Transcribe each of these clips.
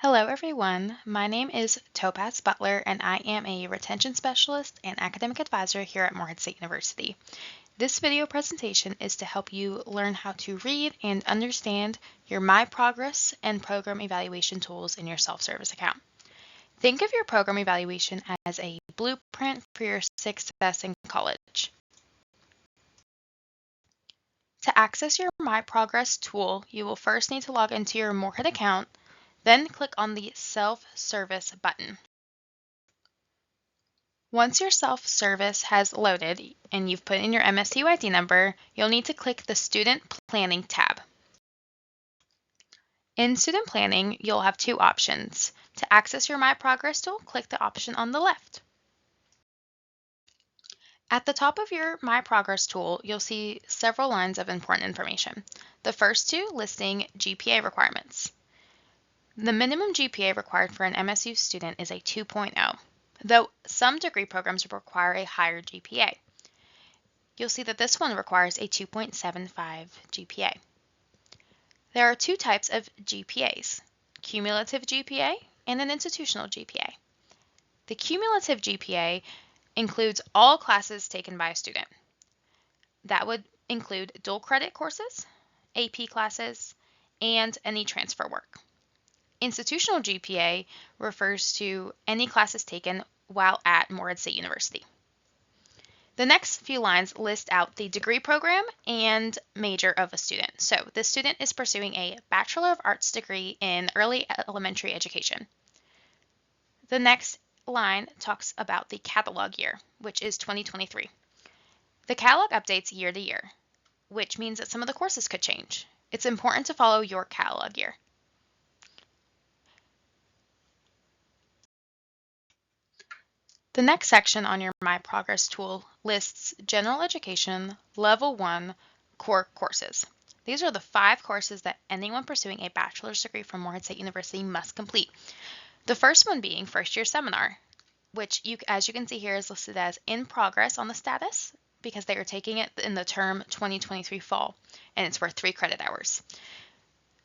Hello, everyone. My name is Topaz Butler, and I am a retention specialist and academic advisor here at Morehead State University. This video presentation is to help you learn how to read and understand your My Progress and program evaluation tools in your self-service account. Think of your program evaluation as a blueprint for your success in college. To access your My Progress tool, you will first need to log into your Morehead account, then click on the Self-Service button. Once your self-service has loaded and you've put in your MSU ID number, you'll need to click the Student Planning tab. In Student Planning, you'll have two options. To access your My Progress tool, click the option on the left. At the top of your My Progress tool, you'll see several lines of important information. The first two listing GPA requirements. The minimum GPA required for an MSU student is a 2.0. Though some degree programs require a higher GPA. You'll see that this one requires a 2.75 GPA. There are two types of GPAs, cumulative GPA and an institutional GPA. The cumulative GPA includes all classes taken by a student. That would include dual credit courses, AP classes, and any transfer work. Institutional GPA refers to any classes taken while at Morehead State University. The next few lines list out the degree program and major of a student. So this student is pursuing a Bachelor of Arts degree in early elementary education. The next line talks about the catalog year, which is 2023. The catalog updates year to year, which means that some of the courses could change. It's important to follow your catalog year. The next section on your My Progress tool lists General Education Level 1 core courses. These are the 5 courses that anyone pursuing a bachelor's degree from Morehead State University must complete. The first one being First Year Seminar, which, as you can see here, is listed as in progress on the status because they are taking it in the term 2023 fall, and it's worth 3 credit hours.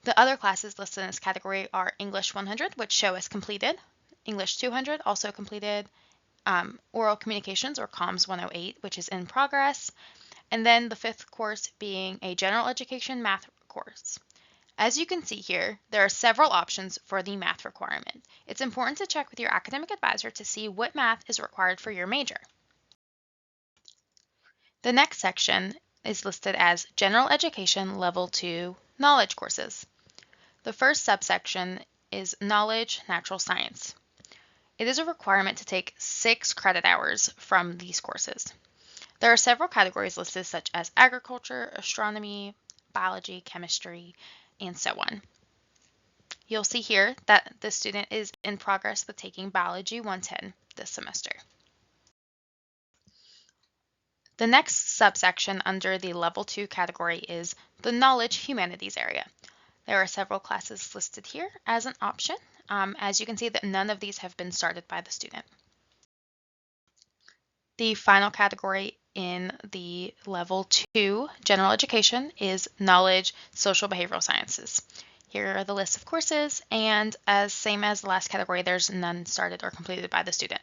The other classes listed in this category are English 100, which show as completed, English 200, also completed, Oral Communications or Comms 108, which is in progress, and then the 5th course being a General Education Math course. As you can see here, there are several options for the math requirement. It's important to check with your academic advisor to see what math is required for your major. The next section is listed as General Education Level 2 Knowledge courses. The first subsection is Knowledge Natural Science. It is a requirement to take 6 credit hours from these courses. There are several categories listed such as agriculture, astronomy, biology, chemistry, and so on. You'll see here that the student is in progress with taking Biology 110 this semester. The next subsection under the Level 2 category is the Knowledge Humanities area. There are several classes listed here as an option. As you can see that none of these have been started by the student. The final category in the Level 2 General Education is Knowledge Social Behavioral Sciences. Here are the list of courses, and same as the last category, there's none started or completed by the student.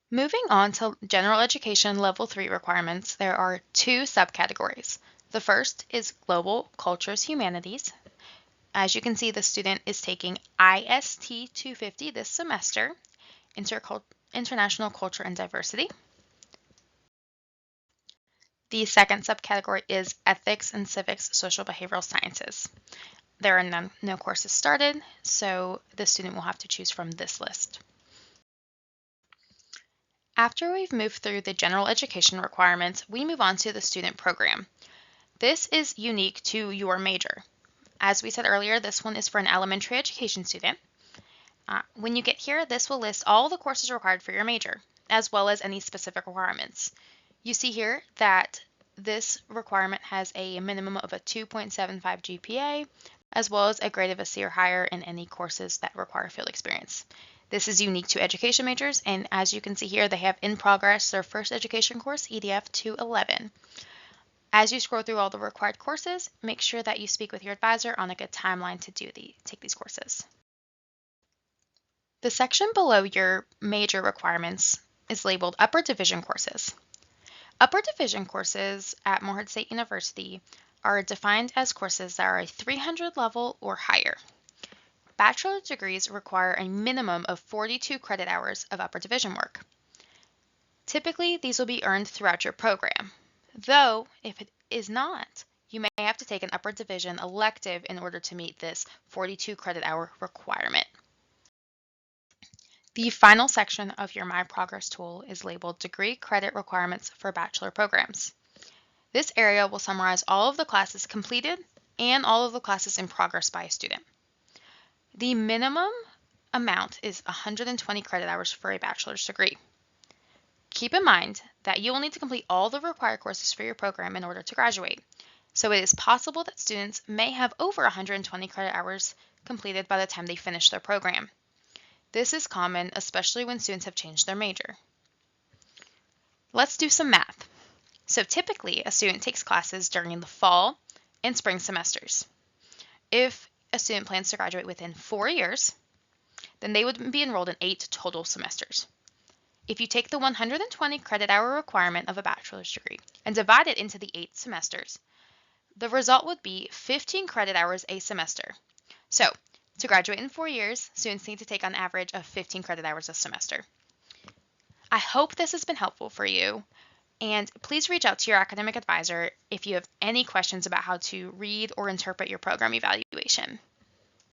Moving on to General Education Level 3 requirements, there are 2 subcategories. The first is Global Cultures Humanities. As you can see, the student is taking IST 250 this semester, International Culture and Diversity. The second subcategory is Ethics and Civics Social Behavioral Sciences. There are no courses started, so the student will have to choose from this list. After we've moved through the general education requirements, we move on to the student program. This is unique to your major. As we said earlier, this one is for an elementary education student. When you get here, this will list all the courses required for your major, as well as any specific requirements. You see here that this requirement has a minimum of a 2.75 GPA, as well as a grade of a C or higher in any courses that require field experience. This is unique to education majors, and as you can see here, they have in progress their first education course, EDF 211. As you scroll through all the required courses, make sure that you speak with your advisor on a good timeline to take these courses. The section below your major requirements is labeled Upper Division courses. Upper Division courses at Morehead State University are defined as courses that are a 300 level or higher. Bachelor's degrees require a minimum of 42 credit hours of upper division work. Typically, these will be earned throughout your program, though if it is not, you may have to take an upper division elective in order to meet this 42 credit hour requirement. The final section of your My Progress tool is labeled Degree Credit Requirements for Bachelor Programs. This area will summarize all of the classes completed and all of the classes in progress by a student. The minimum amount is 120 credit hours for a bachelor's degree. Keep in mind that you will need to complete all the required courses for your program in order to graduate, so it is possible that students may have over 120 credit hours completed by the time they finish their program. This is common, especially when students have changed their major. Let's do some math. So typically, a student takes classes during the fall and spring semesters. If a student plans to graduate within 4 years, then they would be enrolled in 8 total semesters. If you take the 120 credit hour requirement of a bachelor's degree and divide it into the 8 semesters, the result would be 15 credit hours a semester. So, to graduate in 4 years, students need to take on average of 15 credit hours a semester. I hope this has been helpful for you, and please reach out to your academic advisor if you have any questions about how to read or interpret your program evaluation.